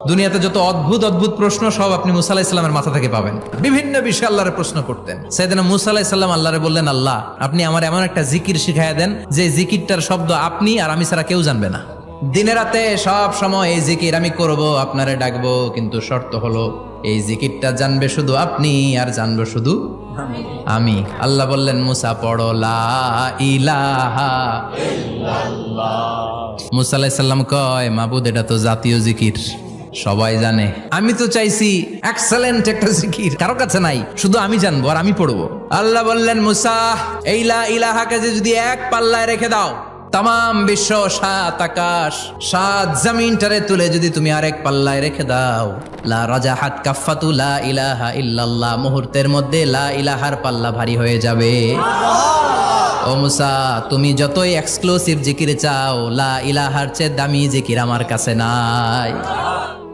দুনিয়াতে যত অদ্ভুত অদ্ভুত প্রশ্ন সব আপনি মুসা আলাইহিস সালামের মাথা থেকে পাবেন। বিভিন্ন বিষয়ে আল্লাহরে প্রশ্ন করতেন। সাইয়েদনা মুসা আলাইহিস সালাম আল্লাহরে বললেন, আল্লাহ আপনি আমার এমন একটা জিকির শিখাইয়া দেন যে জিকিরটার শব্দ আপনি আর আমি ছাড়া কেউ জানবে না। দিনে রাতে সব সময় এই জিকির আমি করব, আপনারে ডাকবো, কিন্তু শর্ত হলো এই জিকিরটা জানবে শুধু আপনি আর জানবো শুধু আমি। আল্লাহ বললেন, মুসা পড়ো লা ইলাহা ইল্লাল্লাহ। মুসা আলাইহিস সালাম কয়, মাবুদ এটা তো জাতীয় জিকির, সবাই জানে। আমি তো চাইছি এক্সেলেন্ট একটা জিকির, কারো কাছে নাই, শুধু আমি জানবো আর আমি পড়বো। আল্লাহ বললেন, মুসা এই লা ইলাহাকে যদি এক পাল্লায় রেখে দাও, তাম বিশ্ব, 7 আকাশ 7 জমিনটারে তুলে যদি তুমি আরেক পাল্লায় রেখে দাও, লা রাজাহাত কাফাতু লা ইলাহা ইল্লাল্লাহ, মুহূর্তের মধ্যে লা ইলাহার পাল্লা ভারী হয়ে যাবে। ও মুসা, তুমি যতই এক্সক্লুসিভ জিকির চাও, লা ইলাহার চেয়ে দামি জিকির আমার কাছে নাই।